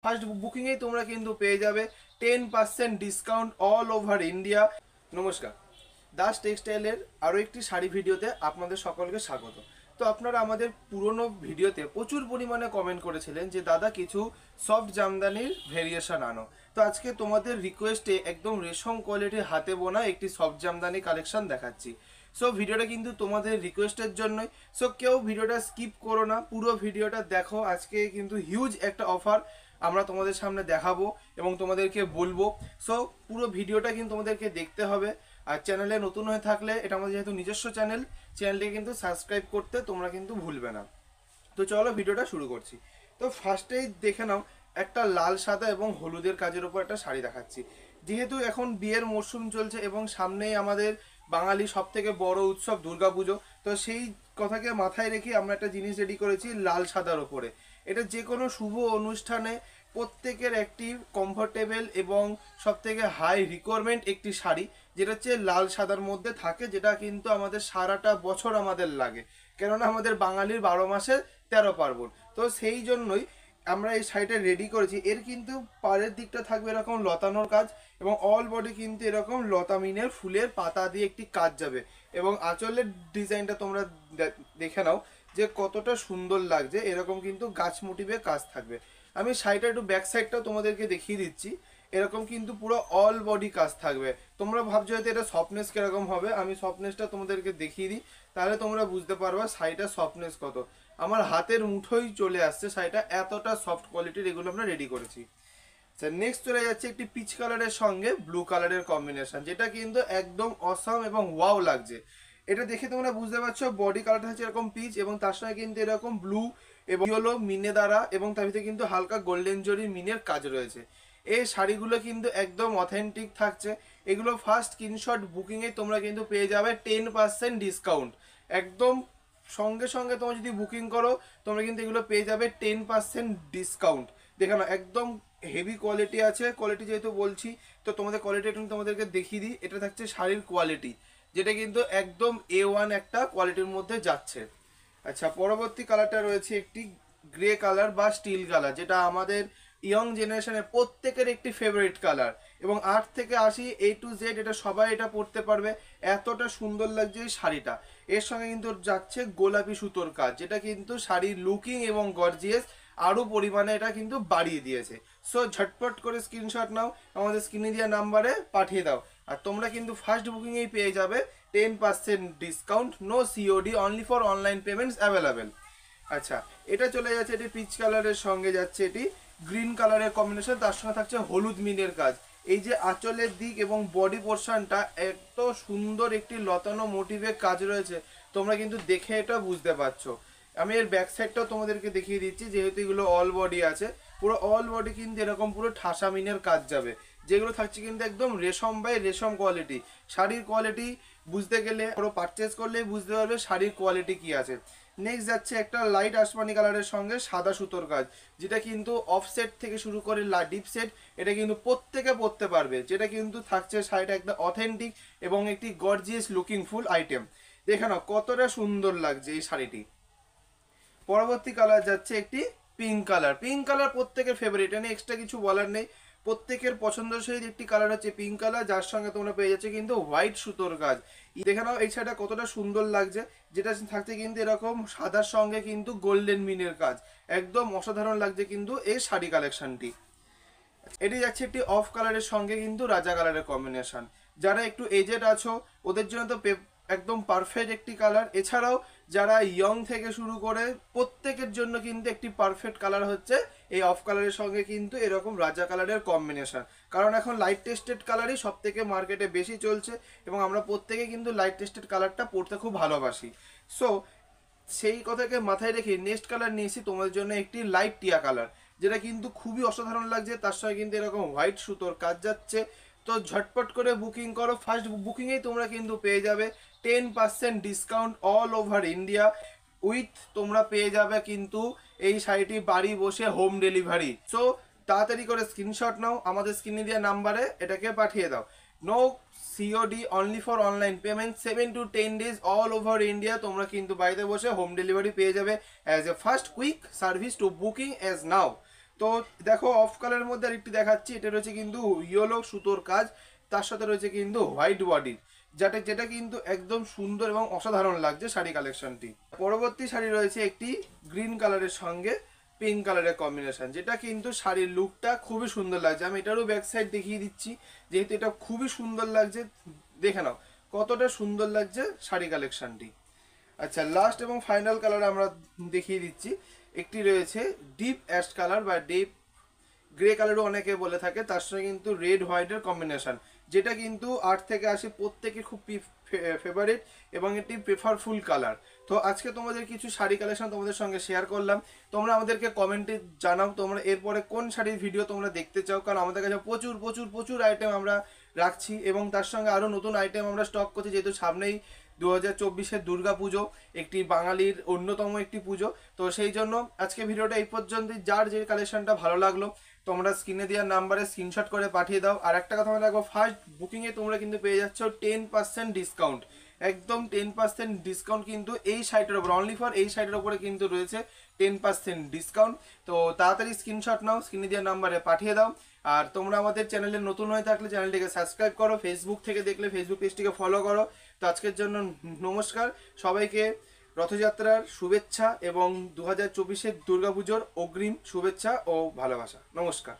First বুকিংয়েই তোমরা কিন্তু পেয়ে যাবে 10% ডিসকাউন্ট অল ওভার ইন্ডিয়া। নমস্কার, দাস টেক্সটাইলের আরও একটি শাড়ি ভিডিওতে আপনাদের সকলকে স্বাগত। তো আপনারা আমাদের পুরনো ভিডিওতে প্রচুর পরিমাণে কমেন্ট করেছিলেন যে দাদা কিছু সফট জামদানির ভেরিয়েশন আনো। তো আজকে তোমাদের রিকোয়েস্টে একদম রেশম কোয়ালিটির হাতে বোনা একটি সফট জামদানি কালেকশন দেখাচ্ছি। সো ভিডিওটা কিন্তু তোমাদের রিকোয়েস্টের জন্যই। সো কেউ ভিডিওটা স্কিপ করো না, পুরো ভিডিওটা দেখো। আজকে কিন্তু হিউজ একটা অফার আমরা তোমাদের সামনে দেখাবো এবং তোমাদেরকে বলবো। সো পুরো ভিডিওটা কিন্তু তোমাদেরকে দেখতে হবে। আর চ্যানেলে নতুন হয়ে থাকলে, এটা আমাদের যেহেতু নিজস্ব চ্যানেলটিকে কিন্তু সাবস্ক্রাইব করতে তোমরা কিন্তু ভুলবে না। তো চলো ভিডিওটা শুরু করছি। তো ফার্স্টেই দেখে নাও, একটা লাল সাদা এবং হলুদের কাজের উপর একটা শাড়ি দেখাচ্ছি। যেহেতু এখন বিয়ের মরশুম চলছে এবং সামনেই আমাদের বাঙালি সব থেকে বড় উৎসব দুর্গাপুজো, তো সেই কথাকে মাথায় রেখে আমরা একটা জিনিস রেডি করেছি লাল সাদার ওপরে। এটা যে কোনো শুভ অনুষ্ঠানে প্রত্যেকের একটি কমফোর্টেবল এবং সব থেকে হাই রিকোয়ারমেন্ট একটি শাড়ি, যেটা হচ্ছে লাল সাদার মধ্যে থাকে, যেটা কিন্তু আমাদের সারাটা বছর আমাদের লাগে, কেননা আমাদের বাঙালির 12 মাসে 13 পার্বণ। তো সেই জন্যই আমরা এই শাড়িটা রেডি করেছি। এর কিন্তু পাড়ের দিকটা থাকবে এরকম লতানোর কাজ এবং অল বডি কিন্তু এরকম লতামিনের ফুলের পাতা দিয়ে একটি কাজ যাবে। এবং আঁচলের ডিজাইনটা তোমরা দেখে নাও যে কতটা সুন্দর লাগছে, এরকম কিন্তু গাছ মোটিভে কাজ থাকবে। আমি শাড়িটা একটু ব্যাক সাইডটাও তোমাদেরকে দেখিয়ে দিচ্ছি। এরকম কিন্তু পুরো অল বডি কাজ থাকবে। তোমরা ভাবছো হয়তো এটা সফটনেস কিরকম হবে, আমি সফটনেসটা তোমাদেরকে দেখিয়ে দিই, তাহলে তোমরা বুঝতে পারবে শাড়িটার সফটনেস কত। আমার হাতের মুঠোই চলে আসছে শাড়িটা, এতটা সফট কোয়ালিটির এগুলো আমরা রেডি করেছি। নেক্সট চলে যাচ্ছে একটি পিচ কালারের সঙ্গে ব্লু কালারের কম্বিনেশন, যেটা কিন্তু একদম অসাম এবং ওয়াও লাগছে। এটা দেখে তোমরা বুঝতে পারছো বডি কালারটা হচ্ছে এরকম পিচ এবং তার সঙ্গে কিন্তু এরকম ব্লু এবং হলো মিনে দ্বারা, এবং তার ভিতরে কিন্তু হালকা গোল্ডেন জরি মিনের কাজ রয়েছে। এই শাড়িগুলো কিন্তু একদম অথেন্টিক থাকছে। এগুলো ফার্স্ট স্ক্রিনশট বুকিংয়ে তোমরা কিন্তু পেয়ে যাবে 10% ডিসকাউন্ট। একদম সঙ্গে সঙ্গে তোমরা যদি বুকিং করো তোমরা কিন্তু এগুলো পেয়ে যাবে 10% ডিসকাউন্ট। দেখো না, একদম হেভি কোয়ালিটি আছে। কোয়ালিটি যেহেতু বলছি, তো তোমাদের কোয়ালিটি একটু তোমাদেরকে দেখিয়ে দিই। এটা থাকছে শাড়ির কোয়ালিটি, যেটা কিন্তু একদম A1 একটা কোয়ালিটির মধ্যে যাচ্ছে। আচ্ছা, পরবর্তী কালারটা রয়েছে একটি গ্রে কালার বা স্টিল কালার, যেটা আমাদের ইয়ং জেনারেশনের প্রত্যেকের একটি ফেভারিট কালার। এবং 8 থেকে 80 A to Z এটা সবাই এটা পরতে পারবে, এতটা সুন্দর লাগছে এই শাড়িটা। এর সঙ্গে কিন্তু যাচ্ছে গোলাপি সুতোর কাজ, যেটা কিন্তু শাড়ির লুকিং এবং গর্জিয়াস আরও পরিমাণে এটা কিন্তু বাড়িয়ে দিয়েছে। সো ঝটপট করে স্ক্রিনশট নাও, আমাদের স্ক্রিনে দেওয়া নাম্বারে পাঠিয়ে দাও। আর তোমরা কিন্তু ফার্স্ট বুকিংয়েই পেয়ে যাবে 10% discount, no COD, only for online payments available. আচ্ছা, এটা চলে যাচ্ছে, এটি পিচ কালারের সঙ্গে যাচ্ছে এটি গ্রিন কালারের কম্বিনেশন, তার সঙ্গে থাকছে হলুদ মিনের কাজ। এই যে আঁচলের দিক এবং বডি পোর্শনটা এত সুন্দর একটি লতানো মোটিভে কাজ রয়েছে, তোমরা কিন্তু দেখে এটা বুঝতে পারছো। আমি এর ব্যাক সাইডটাও তোমাদেরকে দেখিয়ে দিচ্ছি, যেহেতু এগুলো অল বডি আছে। পুরো অল বডি কিন্তু এরকম পুরো ঠাসা মিনের কাজ যাবে, যেগুলো থাকছে কিন্তু একদম রেশম বাই রেশম কোয়ালিটি। শাড়ির কোয়ালিটি বুঝতে গেলে পুরো পারচেস করলেই বুঝতে পারবে শাড়ির কোয়ালিটি কি আছে। নেক্সট যাচ্ছে একটা লাইট আসমানি কালারের সঙ্গে সাদা সুতোর কাজ, যেটা কিন্তু অফসেট থেকে শুরু করে ডিপ সেট, এটা কিন্তু প্রত্যেকে পরতে পারবে। যেটা কিন্তু থাকছে শাড়িটা একটা অথেন্টিক এবং একটি গর্জিয়াস লুকিং ফুল আইটেম। দেখে নাও কতটা সুন্দর লাগছে এই শাড়িটি। পরবর্তী কালার যাচ্ছে একটি পিঙ্ক কালার। পিঙ্ক কালার প্রত্যেকের ফেভারিট, এখানে এক্সট্রা কিছু বলার নেই। প্রত্যেকের পছন্দসই একটি কালার হচ্ছে পিঙ্ক কালার, যার সঙ্গে তোমরা পেয়ে যাচ্ছে কিন্তু হোয়াইট সুতোর কাজ। দেখে নাও এই শাড়িটা কতটা সুন্দর লাগছে, যেটা থাকছে কিন্তু এরকম সাদার সঙ্গে কিন্তু গোল্ডেন মিনের কাজ। একদম অসাধারণ লাগছে কিন্তু এই শাড়ি কালেকশনটি। এটি যাচ্ছে একটি অফ কালারের সঙ্গে কিন্তু রাজা কালারের কম্বিনেশন। যারা একটু এজেড আছো ওদের জন্য তো একদম পারফেক্ট একটি কালার। এছাড়াও যারা ইয়ং থেকে শুরু করে প্রত্যেকের জন্য কিন্তু একটি পারফেক্ট কালার হচ্ছে এই অফ কালারের সঙ্গে কিন্তু এরকম রাজা কালারের কম্বিনেশন। কারণ এখন লাইট টেস্টেড কালারই সব থেকে মার্কেটে বেশি চলছে এবং আমরা প্রত্যেকে কিন্তু লাইট টেস্টেড কালারটা পরতে খুব ভালোবাসি। সো সেই কথাকে মাথায় রেখে নেক্সট কালার নিয়েছি তোমাদের জন্য একটি লাইট টিয়া কালার, যেটা কিন্তু খুবই অসাধারণ লাগছে। তার সঙ্গে কিন্তু এরকম হোয়াইট সুতোর কাজ যাচ্ছে। তো ঝটপট করে বুকিং করো, ফার্স্ট বুকিংয়েই তোমরা কিন্তু পেয়ে যাবে 10% discount all over India with তোমরা পেয়ে যাবে কিন্তু এই শাড়িটি বাড়ি বসে হোম ডেলিভারি। সো তাড়াতাড়ি করে স্ক্রিনশট নাও, আমাদের স্ক্রিনে দেওয়া নাম্বারে এটাকে পাঠিয়ে দাও। No COD, only for online payment, 7 to 10 days all over India তোমরা কিন্তু বাড়িতে বসে হোম ডেলিভারি পেয়ে যাবে as a first quick service to booking as now. তো দেখো অফ কালারের মধ্যে আরেকটি দেখাচ্ছি, এটা রয়েছে কিন্তু ইয়েলো সুতোর কাজ, তার সাথে রয়েছে কিন্তু হোয়াইট বডি, যেটা কিন্তু একদম সুন্দর এবং অসাধারণ লাগছে শাড়ি কালেকশনটি। পরবর্তী শাড়ি রয়েছে একটি গ্রিন কালারের সঙ্গে পিঙ্ক কালারের কম্বিনেশন, যেটা কিন্তু শাড়ির লুকটা খুবই সুন্দর লাগছে। আমি এটারও ব্যাক সাইড দেখিয়ে দিচ্ছি, যেহেতু এটা খুবই সুন্দর লাগছে, দেখে নাও কতটা সুন্দর লাগছে শাড়ি কালেকশনটি। আচ্ছা, লাস্ট এবং ফাইনাল কালার আমরা দেখিয়ে দিচ্ছি, একটি রয়েছে ডিপ অ্যাশ কালার বা ডিপ গ্রে কালারও অনেকে বলে থাকে, তার সঙ্গে কিন্তু রেড হোয়াইটের কম্বিনেশন, যেটা কিন্তু 8 থেকে 80 প্রত্যেকের খুব ফেভারিট এবং এটি প্রেফারফুল কালার। তো আজকে তোমাদের কিছু শাড়ি কালেকশন তোমাদের সঙ্গে শেয়ার করলাম। তোমরা আমাদেরকে কমেন্টে জানাও তোমরা এরপরে কোন শাড়ির ভিডিও তোমরা দেখতে চাও, কারণ আমাদের কাছে প্রচুর প্রচুর প্রচুর আইটেম আমরা রাখছি এবং তার সঙ্গে আরও নতুন আইটেম আমরা স্টক করছি, যেহেতু সামনেই 2024-এর দুর্গা পুজো, একটি বাঙালির অন্যতম একটি পুজো। তো সেই জন্য আজকে ভিডিওটা এই পর্যন্তই। যার যে কালেকশনটা ভালো লাগলো তোমরা স্ক্রিনে দেওয়ার নাম্বারে স্ক্রিনশট করে পাঠিয়ে দাও। আর একটা কথা মনে রাখবো, ফার্স্ট বুকিংয়ে তোমরা কিন্তু পেয়ে যাচ্ছ 10% ডিসকাউন্ট, একদম 10% ডিসকাউন্ট কিন্তু এই সাইটের ওপর, অনলি ফর এই সাইটের ওপরে কিন্তু রয়েছে 10% ডিসকাউন্ট। তো তাড়াতাড়ি স্ক্রিনশট নাও, স্ক্রিনে দেওয়ার নাম্বারে পাঠিয়ে দাও। আর তোমরা আমাদের চ্যানেলে নতুন হয়ে থাকলে চ্যানেলটিকে সাবস্ক্রাইব করো, ফেসবুক থেকে দেখলে ফেসবুক পেজটিকে ফলো করো। তো আজকের জন্য নমস্কার সবাইকে, রথযাত্রার শুভেচ্ছা এবং 2024-এর দুর্গাপুজোর অগ্রিম শুভেচ্ছা ও ভালোবাসা। নমস্কার।